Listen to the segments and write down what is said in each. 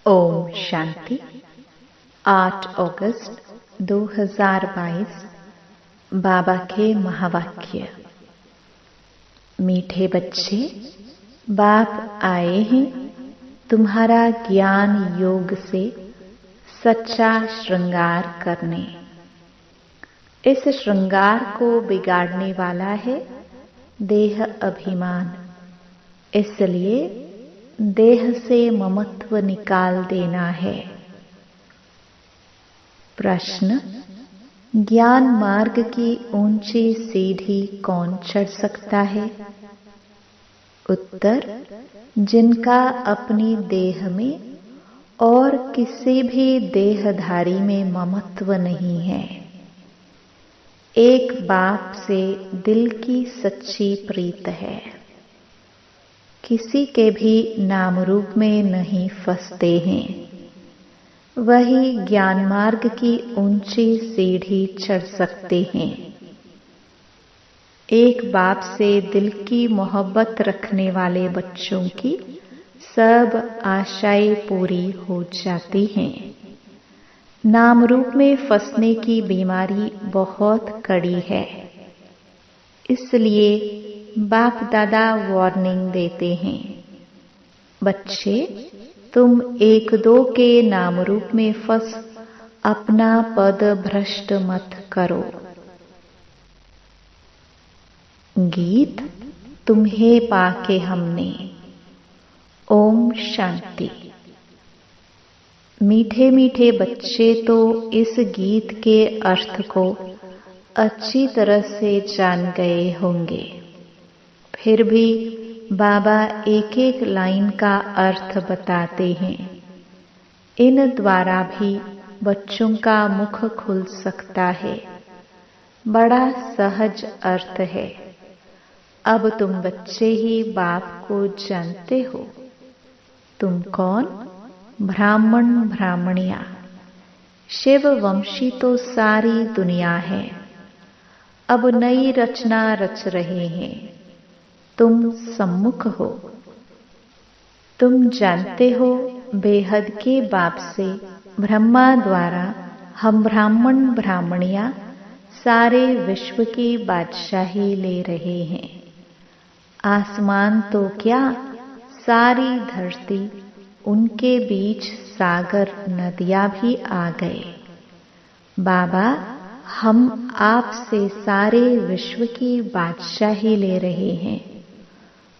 ओम शांति। 8 अगस्त 2022 बाबा के महावाक्य। मीठे बच्चे, बाप आए हैं तुम्हारा ज्ञान योग से सच्चा श्रृंगार करने। इस श्रृंगार को बिगाड़ने वाला है देह अभिमान, इसलिए देह से ममत्व निकाल देना है। प्रश्न: ज्ञान मार्ग की ऊंची सीढ़ी कौन चढ़ सकता है? उत्तर: जिनका अपनी देह में और किसी भी देहधारी में ममत्व नहीं है। एक बाप से दिल की सच्ची प्रीत है, किसी के भी नाम रूप में नहीं फंसते हैं। वही ज्ञान मार्ग की ऊंची सीढ़ी चढ़ सकते हैं। एक बाप से दिल की मोहब्बत रखने वाले बच्चों की सब आशाएं पूरी हो जाती हैं। नाम रूप में फंसने की बीमारी बहुत कड़ी है, इसलिए बाप दादा वार्निंग देते हैं, बच्चे तुम एक दो के नाम रूप में फंस अपना पद भ्रष्ट मत करो। गीत तुम्हें पाके हमने। ओम शांति। मीठे मीठे बच्चे तो इस गीत के अर्थ को अच्छी तरह से जान गए होंगे, फिर भी बाबा एक एक लाइन का अर्थ बताते हैं। इन द्वारा भी बच्चों का मुख खुल सकता है। बड़ा सहज अर्थ है। अब तुम बच्चे ही बाप को जानते हो। तुम कौन? ब्राह्मण ब्राह्मणिया। शिव वंशी तो सारी दुनिया है। अब नई रचना रच रहे हैं। तुम सम्मुख हो। तुम जानते हो बेहद के बाप से ब्रह्मा द्वारा हम ब्राह्मण ब्राह्मणियां सारे विश्व की बादशाही ले रहे हैं। आसमान तो क्या, सारी धरती, उनके बीच सागर नदियां भी आ गए। बाबा हम आपसे सारे विश्व की बादशाही ले रहे हैं,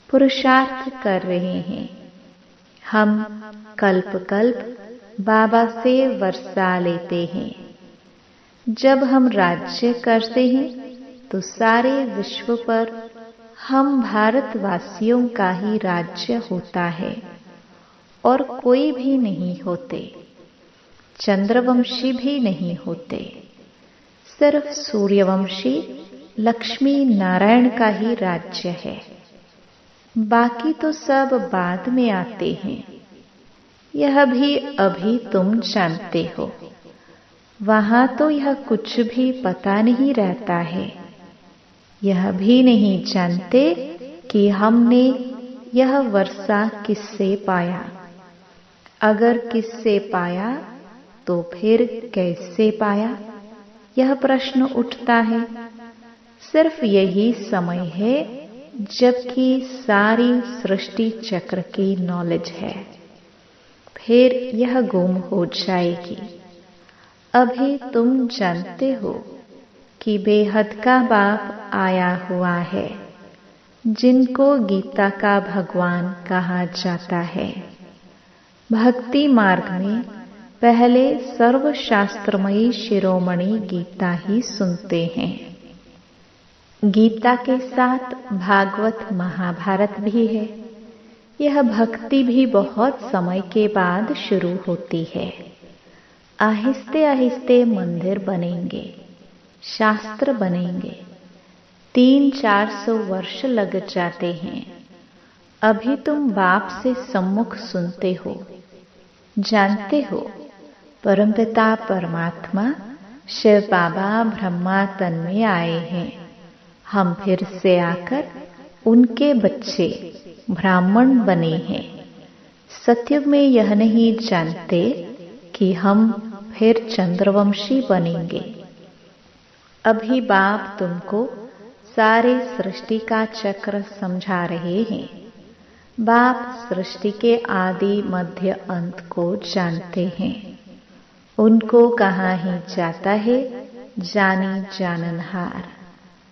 पुरुषार्थ कर रहे हैं। हम कल्प कल्प बाबा से वर्षा लेते हैं। जब हम राज्य करते हैं तो सारे विश्व पर हम भारतवासियों का ही राज्य होता है और कोई भी नहीं होते। चंद्रवंशी भी नहीं होते। सिर्फ सूर्यवंशी लक्ष्मी नारायण का ही राज्य है। बाकी तो सब बाद में आते हैं। यह भी अभी तुम जानते हो। वहां तो यह कुछ भी पता नहीं रहता है। यह भी नहीं जानते कि हमने यह वर्षा किससे पाया। अगर किससे पाया तो फिर कैसे पाया, यह प्रश्न उठता है। सिर्फ यही समय है जबकि सारी सृष्टि चक्र की नॉलेज है, फिर यह गुम हो जाएगी। अभी तुम जानते हो कि बेहद का बाप आया हुआ है, जिनको गीता का भगवान कहा जाता है। भक्ति मार्ग में पहले सर्वशास्त्रमयी शिरोमणि गीता ही सुनते हैं। गीता के साथ भागवत महाभारत भी है। यह भक्ति भी बहुत समय के बाद शुरू होती है। आहिस्ते आहिस्ते मंदिर बनेंगे, शास्त्र बनेंगे। 300-400 वर्ष लग जाते हैं। अभी तुम बाप से सम्मुख सुनते हो, जानते हो परमपिता परमात्मा शिव बाबा ब्रह्मा तन में आए हैं। हम फिर से आकर उनके बच्चे ब्राह्मण बने हैं। सतयुग में यह नहीं जानते कि हम फिर चंद्रवंशी बनेंगे। अभी बाप तुमको सारे सृष्टि का चक्र समझा रहे हैं। बाप सृष्टि के आदि मध्य अंत को जानते हैं। उनको कहाँ ही जाता है जानी जाननहार,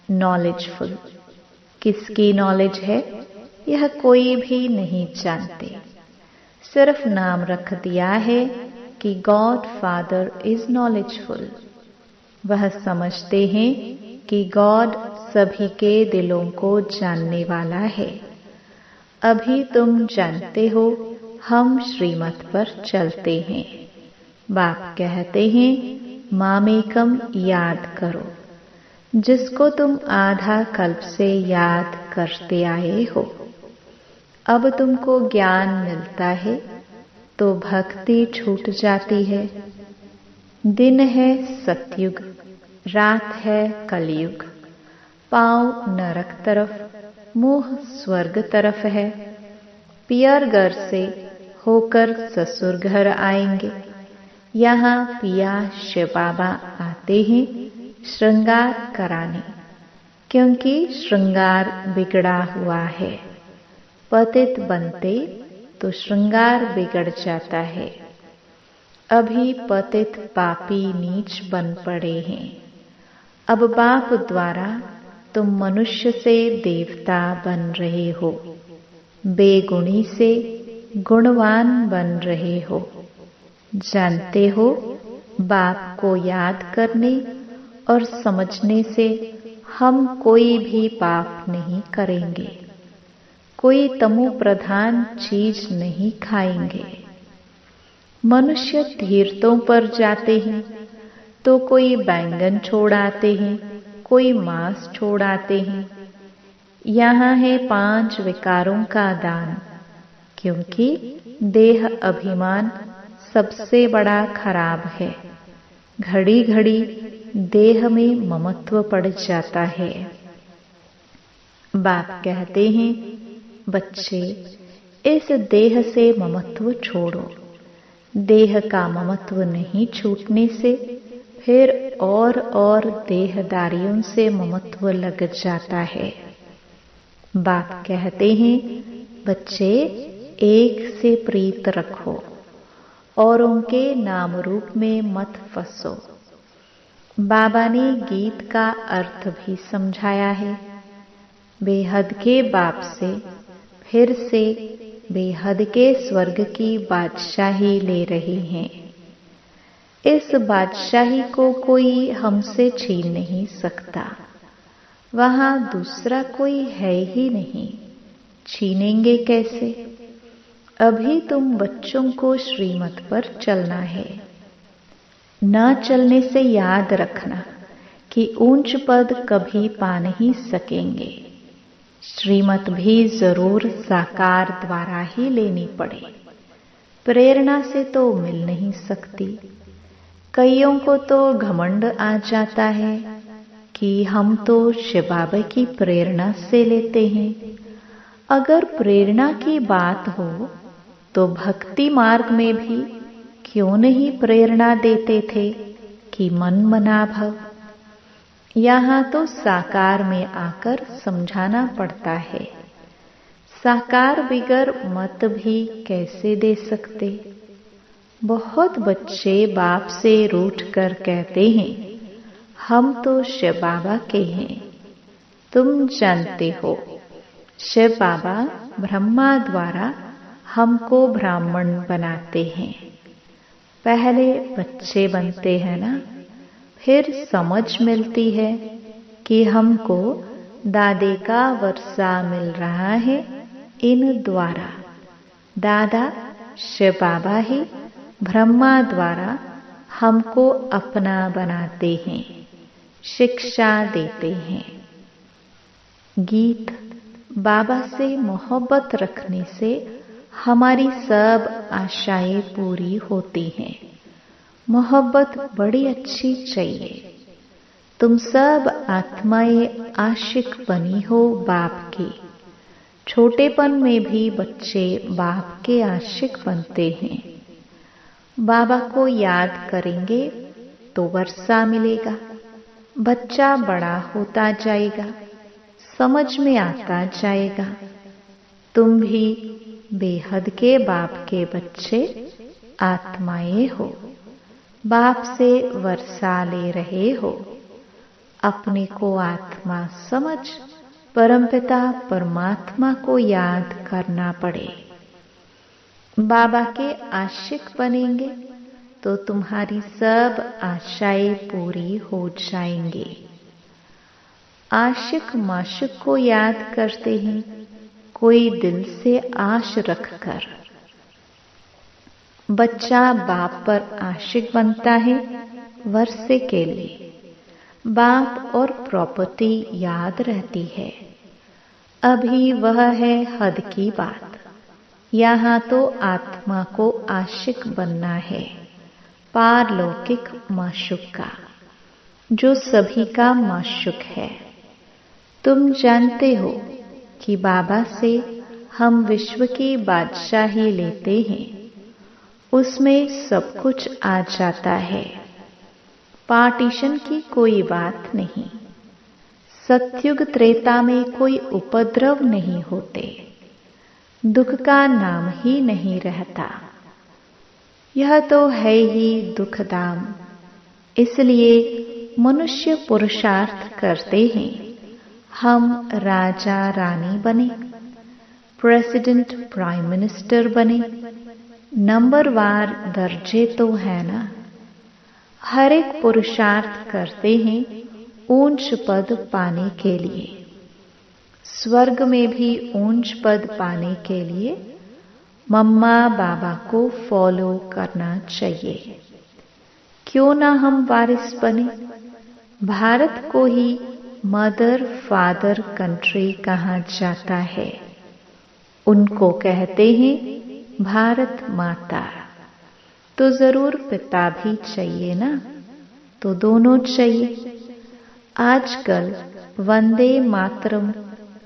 नॉलेजफुल। किसकी नॉलेज है यह कोई भी नहीं जानते। सिर्फ नाम रख दिया है कि गॉड फादर इज नॉलेजफुल। वह समझते हैं कि गॉड सभी के दिलों को जानने वाला है। अभी तुम जानते हो हम श्रीमत पर चलते हैं। बाप कहते हैं मामेकम याद करो, जिसको तुम आधा कल्प से याद करते आए हो। अब तुमको ज्ञान मिलता है तो भक्ति छूट जाती है। दिन है सतयुग, रात है कलयुग। पांव नरक तरफ, मुंह स्वर्ग तरफ है। पियर घर से होकर ससुर घर आएंगे। यहाँ पिया शिव बाबा आते हैं श्रृंगार कराने, क्योंकि श्रृंगार बिगड़ा हुआ है। पतित बनते तो श्रृंगार बिगड़ जाता है। अभी पतित पापी नीच बन पड़े हैं। अब बाप द्वारा तुम मनुष्य से देवता बन रहे हो, बेगुणी से गुणवान बन रहे हो। जानते हो बाप को याद करने और समझने से हम कोई भी पाप नहीं करेंगे, कोई तमो प्रधान चीज नहीं खाएंगे। मनुष्य तीर्थों पर जाते हैं तो कोई बैंगन छोड़ आते हैं, कोई मांस छोड़ आते हैं। यहाँ है 5 विकारों का दान, क्योंकि देह अभिमान सबसे बड़ा खराब है। घड़ी घड़ी देह में ममत्व पड़ जाता है। बाप कहते हैं बच्चे इस देह से ममत्व छोड़ो। देह का ममत्व नहीं छूटने से फिर और देहदारियों से ममत्व लग जाता है। बाप कहते हैं बच्चे एक से प्रीत रखो और उनके नाम रूप में मत फंसो। बाबा ने गीत का अर्थ भी समझाया है। बेहद के बाप से फिर से बेहद के स्वर्ग की बादशाही ले रहे हैं। इस बादशाही को कोई हमसे छीन नहीं सकता। वहां दूसरा कोई है ही नहीं, छीनेंगे कैसे? अभी तुम बच्चों को श्रीमत पर चलना है। न चलने से याद रखना कि ऊंच पद कभी पा नहीं सकेंगे। श्रीमत भी जरूर साकार द्वारा ही लेनी पड़े, प्रेरणा से तो मिल नहीं सकती। कईयों को तो घमंड आ जाता है कि हम तो शिव बाबा की प्रेरणा से लेते हैं। अगर प्रेरणा की बात हो तो भक्ति मार्ग में भी क्यों नहीं प्रेरणा देते थे कि मन मना भव। यहाँ तो साकार में आकर समझाना पड़ता है। साकार बिगर मत भी कैसे दे सकते? बहुत बच्चे बाप से रूठ कर कहते हैं हम तो शिव बाबा के हैं। तुम जानते हो शिव बाबा ब्रह्मा द्वारा हमको ब्राह्मण बनाते हैं। पहले बच्चे बनते हैं ना, फिर समझ मिलती है कि हमको दादे का वर्षा मिल रहा है इन द्वारा। दादा शिव बाबा ही ब्रह्मा द्वारा हमको अपना बनाते हैं, शिक्षा देते हैं। गीत बाबा से मोहब्बत रखने से हमारी सब आशाएं पूरी होती हैं। मोहब्बत बड़ी अच्छी चाहिए। तुम सब आत्माएं आशिक बनी हो बाप की, छोटेपन में भी बच्चे बाप के आशिक बनते हैं। बाबा को याद करेंगे तो वर्षा मिलेगा। बच्चा बड़ा होता जाएगा, समझ में आता जाएगा। तुम भी बेहद के बाप के बच्चे आत्माएं हो। बाप से वर्षा ले रहे हो। अपने को आत्मा समझ परमपिता परमात्मा को याद करना पड़े। बाबा के आशिक बनेंगे तो तुम्हारी सब आशाएं पूरी हो जाएंगी। आशिक माशिक को याद करते हैं, कोई दिल से आश रखकर। बच्चा बाप पर आशिक बनता है वर्षे के लिए। बाप और प्रॉपर्टी याद रहती है। अभी वह है हद की बात। यहाँ तो आत्मा को आशिक बनना है, पारलौकिक माशुक का, जो सभी का माशुक है। तुम जानते हो कि बाबा से हम विश्व की बादशाही लेते हैं, उसमें सब कुछ आ जाता है। पार्टीशन की कोई बात नहीं। सत्युग त्रेता में कोई उपद्रव नहीं होते। दुख का नाम ही नहीं रहता। यह तो है ही दुखधाम। इसलिए मनुष्य पुरुषार्थ करते हैं, हम राजा रानी बने, प्रेसिडेंट प्राइम मिनिस्टर बने। नंबरवार दर्जे तो है ना। हर एक पुरुषार्थ करते हैं ऊंच पद पाने के लिए। स्वर्ग में भी ऊंच पद पाने के लिए मम्मा बाबा को फॉलो करना चाहिए। क्यों ना हम वारिस बने। भारत को ही मदर फादर कंट्री कहा जाता है। उनको कहते हैं भारत माता। तो जरूर पिता भी चाहिए ना, तो दोनों चाहिए। आजकल वंदे मातरम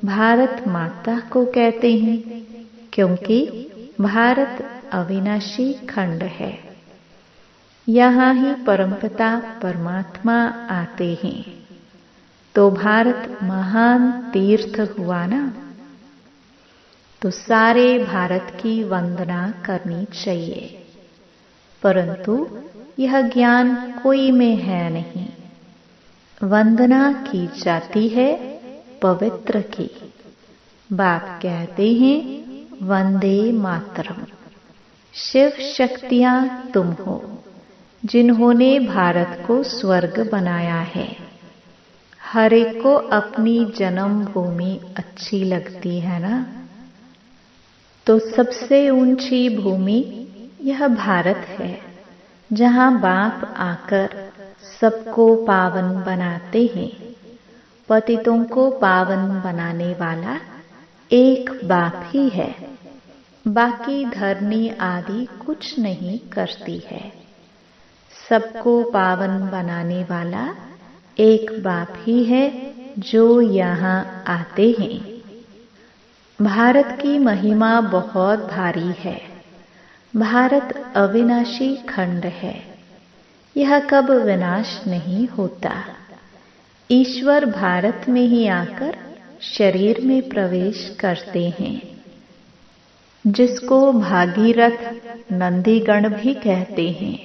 भारत माता को कहते हैं, क्योंकि भारत अविनाशी खंड है। यहाँ ही परमपिता परमात्मा आते हैं, तो भारत महान तीर्थ हुआ ना। तो सारे भारत की वंदना करनी चाहिए, परंतु यह ज्ञान कोई में है नहीं। वंदना की जाती है पवित्र की। बाप कहते हैं वंदे मातरम। शिव शक्तियां तुम हो, जिन्होंने भारत को स्वर्ग बनाया है। हर एक को अपनी जन्मभूमि अच्छी लगती है ना। तो सबसे ऊंची भूमि यह भारत है, जहां बाप आकर सबको पावन बनाते हैं। पतितों को पावन बनाने वाला एक बाप ही है। बाकी धरनी आदि कुछ नहीं करती है। सबको पावन बनाने वाला एक बाप ही है, जो यहाँ आते हैं। भारत की महिमा बहुत भारी है। भारत अविनाशी खंड है। यह कब विनाश नहीं होता। ईश्वर भारत में ही आकर शरीर में प्रवेश करते हैं, जिसको भागीरथ नंदीगण भी कहते हैं।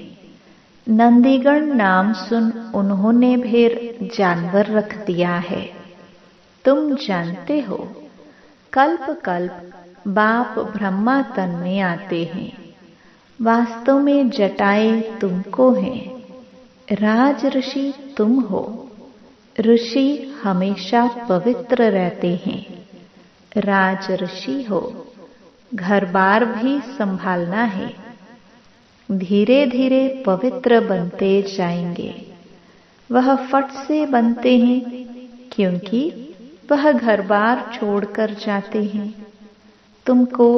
नंदीगण नाम सुन उन्होंने फिर जानवर रख दिया है। तुम जानते हो, कल्प कल्प बाप ब्रह्मा तन में आते हैं। वास्तव में जटाएं तुमको हैं। राज ऋषि तुम हो। ऋषि हमेशा पवित्र रहते हैं। राज ऋषि हो। घर बार भी संभालना है। धीरे धीरे पवित्र बनते जाएंगे। वह फट से बनते हैं, क्योंकि वह घर बार छोड़कर जाते हैं। तुमको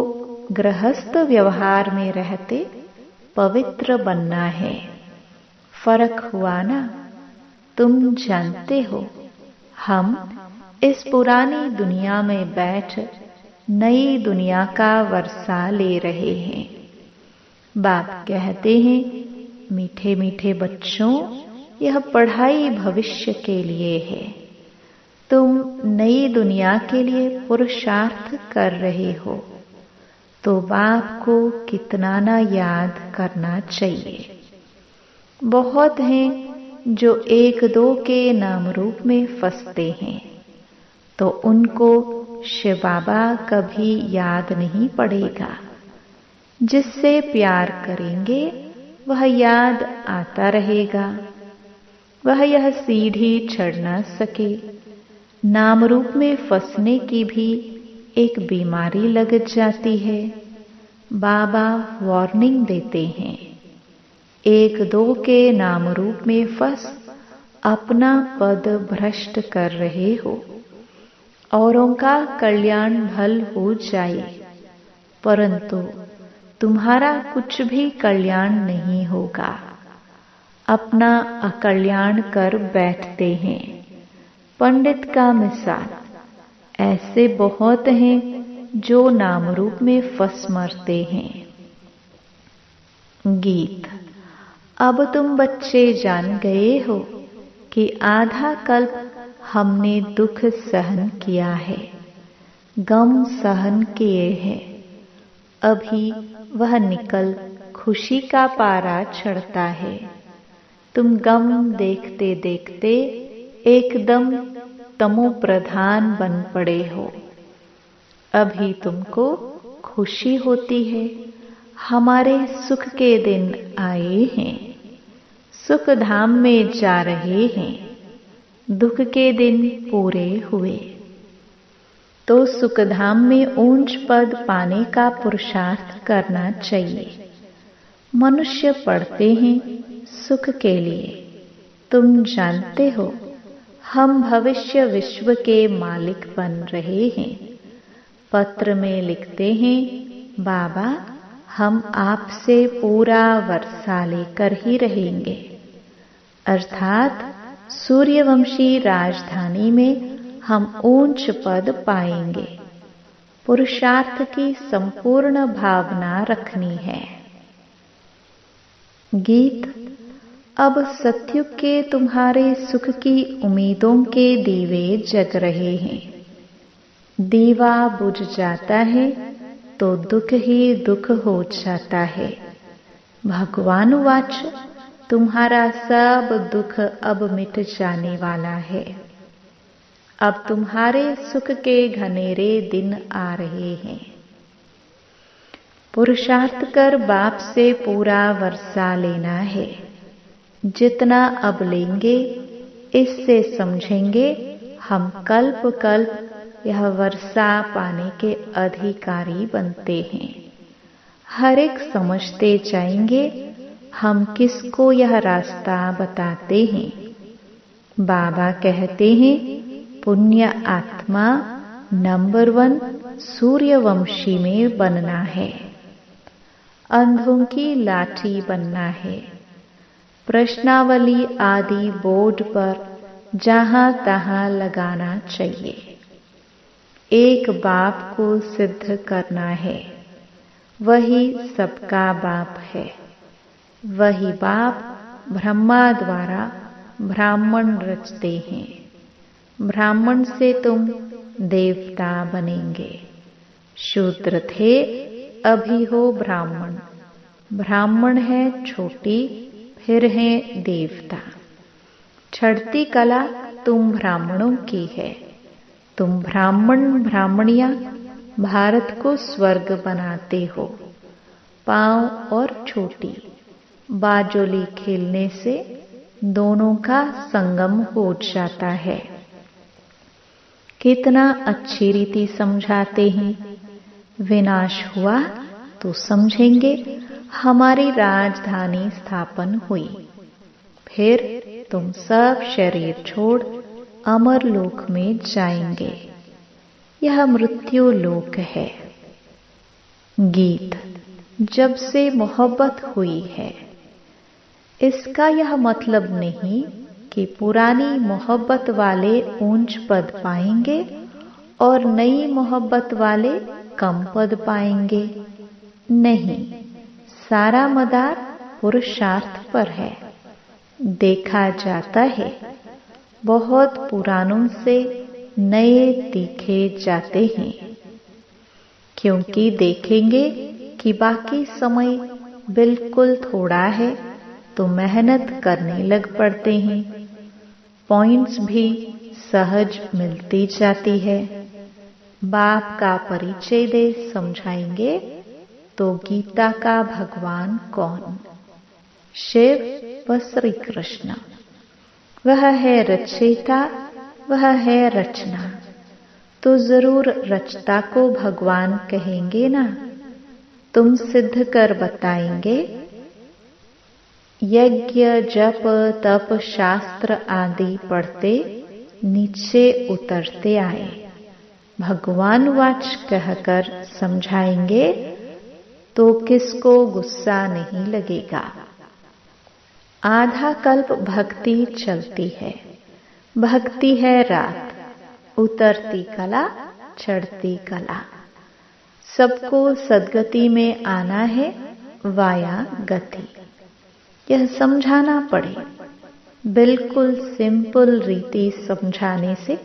गृहस्थ व्यवहार में रहते पवित्र बनना है। फर्क हुआ ना। तुम जानते हो, हम इस पुरानी दुनिया में बैठ नई दुनिया का वर्षा ले रहे हैं। बाप कहते हैं, मीठे मीठे बच्चों, यह पढ़ाई भविष्य के लिए है। तुम नई दुनिया के लिए पुरुषार्थ कर रहे हो, तो बाप को कितना ना याद करना चाहिए। बहुत हैं जो एक दो के नाम रूप में फंसते हैं, तो उनको शिव बाबा कभी याद नहीं पड़ेगा। जिससे प्यार करेंगे वह याद आता रहेगा। वह यह सीढ़ी चढ़ न सके। नाम रूप में फंसने की भी एक बीमारी लग जाती है। बाबा वार्निंग देते हैं, एक दो के नाम रूप में फंस अपना पद भ्रष्ट कर रहे हो। औरों का कल्याण भल हो जाए, परंतु तुम्हारा कुछ भी कल्याण नहीं होगा। अपना अकल्याण कर बैठते हैं। पंडित का मिसाल, ऐसे बहुत हैं जो नाम रूप में फंस मरते हैं। गीत। अब तुम बच्चे जान गए हो कि आधा कल्प हमने दुख सहन किया है, गम सहन किए हैं। अभी वह निकल खुशी का पारा चढ़ता है। तुम गम देखते देखते एकदम तमो प्रधान बन पड़े हो। अभी तुमको खुशी होती है, हमारे सुख के दिन आए हैं। सुख धाम में जा रहे हैं, दुख के दिन पूरे हुए। तो सुखधाम में ऊंच पद पाने का पुरुषार्थ करना चाहिए। मनुष्य पढ़ते हैं सुख के लिए। तुम जानते हो हम भविष्य विश्व के मालिक बन रहे हैं। पत्र में लिखते हैं, बाबा हम आपसे पूरा वर्षा लेकर ही रहेंगे। अर्थात सूर्यवंशी राजधानी में हम ऊंच पद पाएंगे। पुरुषार्थ की संपूर्ण भावना रखनी है। गीत। अब सतयुग के तुम्हारे सुख की उम्मीदों के दीवे जग रहे हैं। दीवा बुझ जाता है तो दुख ही दुख हो जाता है। भगवान वाच, तुम्हारा सब दुख अब मिट जाने वाला है। अब तुम्हारे सुख के घनेरे दिन आ रहे हैं। पुरुषार्थ कर बाप से पूरा वर्षा लेना है। जितना अब लेंगे इससे समझेंगे हम कल्प कल्प यह वर्षा पाने के अधिकारी बनते हैं। हर एक समझते जाएंगे हम किसको यह रास्ता बताते हैं। बाबा कहते हैं, पुण्य आत्मा नंबर 1 सूर्यवंशी में बनना है। अंधों की लाठी बनना है। प्रश्नावली आदि बोर्ड पर जहां तहां लगाना चाहिए। एक बाप को सिद्ध करना है। वही सबका बाप है। वही बाप ब्रह्मा द्वारा ब्राह्मण रचते हैं। ब्राह्मण से तुम देवता बनेंगे। शूद्र थे, अभी हो ब्राह्मण। ब्राह्मण है छोटी, फिर है देवता। चढ़ती कला तुम ब्राह्मणों की है। तुम ब्राह्मण ब्राह्मणियां भारत को स्वर्ग बनाते हो। पांव और छोटी बाजोली खेलने से दोनों का संगम हो जाता है। कितना अच्छी रीति समझाते हैं। विनाश हुआ तो समझेंगे हमारी राजधानी स्थापन हुई। फिर तुम सब शरीर छोड़ अमर लोक में जाएंगे। यह मृत्यु लोक है। गीत। जब से मोहब्बत हुई है, इसका यह मतलब नहीं कि पुरानी मोहब्बत वाले ऊंच पद पाएंगे और नई मोहब्बत वाले कम पद पाएंगे। नहीं, सारा मदार पुरुषार्थ पर है। देखा जाता है बहुत पुरानों से नए दिखे जाते हैं, क्योंकि देखेंगे कि बाकी समय बिल्कुल थोड़ा है तो मेहनत करने लग पड़ते हैं। पॉइंट्स भी सहज मिलती जाती है। बाप का परिचय दे समझाएंगे तो गीता का भगवान कौन? शिव व श्री कृष्ण। वह है रचयिता, वह है रचना। तो जरूर रचता को भगवान कहेंगे ना। तुम सिद्ध कर बताएंगे। यज्ञ जप तप शास्त्र आदि पढ़ते नीचे उतरते आए। भगवान वाच कहकर समझाएंगे तो किसको गुस्सा नहीं लगेगा। आधा कल्प भक्ति चलती है। भक्ति है रात, उतरती कला चढ़ती कला। सबको सद्गति में आना है वाया गति। यह समझाना पड़े। बिल्कुल सिंपल रीति समझाने से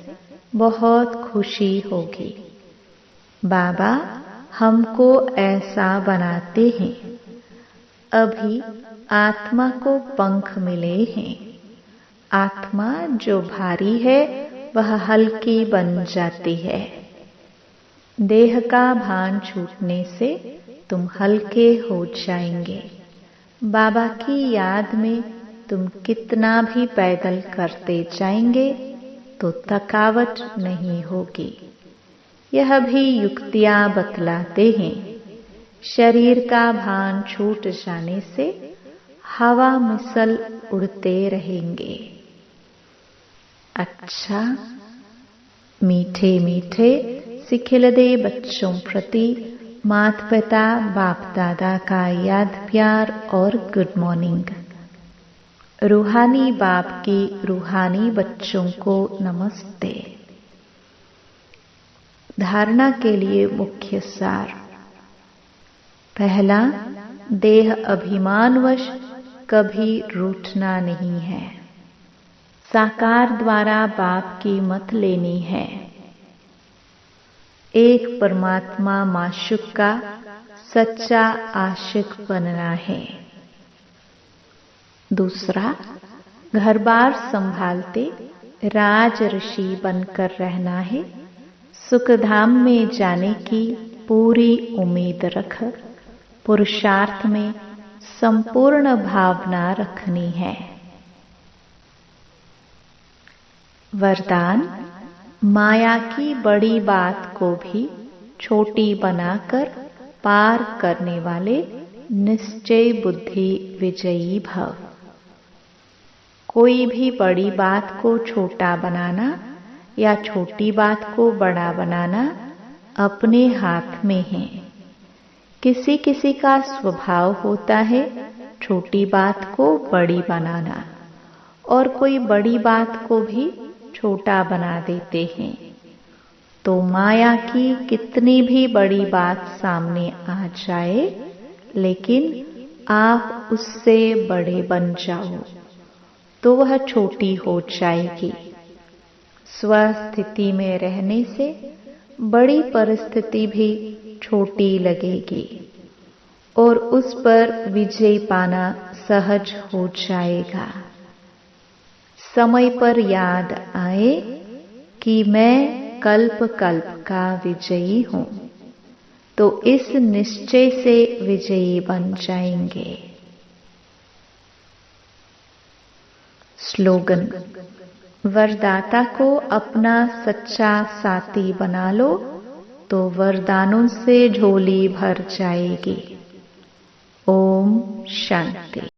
बहुत खुशी होगी। बाबा हमको ऐसा बनाते हैं। अभी आत्मा को पंख मिले हैं। आत्मा जो भारी है वह हल्की बन जाती है। देह का भान छूटने से तुम हल्के हो जाएंगे। बाबा की याद में तुम कितना भी पैदल करते जाएंगे तो थकावट नहीं होगी। यह भी युक्तियां बतलाते हैं। शरीर का भान छूट जाने से हवा मिसल उड़ते रहेंगे। अच्छा, मीठे मीठे सिखिलदे बच्चों प्रति माता पिता बाप दादा का याद प्यार और गुड मॉर्निंग। रूहानी बाप की रूहानी बच्चों को नमस्ते। धारणा के लिए मुख्य सार। पहला, देह अभिमानवश कभी रूठना नहीं है। साकार द्वारा बाप की मत लेनी है। एक परमात्मा माशूक का सच्चा आशिक बनना है। दूसरा, घर बार संभालते राज ऋषि बनकर रहना है। सुखधाम में जाने की पूरी उम्मीद रख पुरुषार्थ में संपूर्ण भावना रखनी है। वरदान, माया की बड़ी बात को भी छोटी बनाकर पार करने वाले निश्चय बुद्धि विजयी भव। कोई भी बड़ी बात को छोटा बनाना या छोटी बात को बड़ा बनाना अपने हाथ में है। किसी किसी का स्वभाव होता है छोटी बात को बड़ी बनाना, और कोई बड़ी बात को भी छोटा बना देते हैं। तो माया की कितनी भी बड़ी बात सामने आ जाए, लेकिन आप उससे बड़े बन जाओ तो वह छोटी हो जाएगी। स्वस्थिति में रहने से बड़ी परिस्थिति भी छोटी लगेगी और उस पर विजय पाना सहज हो जाएगा। समय पर याद आए कि मैं कल्प कल्प का विजयी हूँ, तो इस निश्चय से विजयी बन जाएंगे। स्लोगन, वरदाता को अपना सच्चा साथी बना लो तो वरदानों से झोली भर जाएगी। ओम शांति।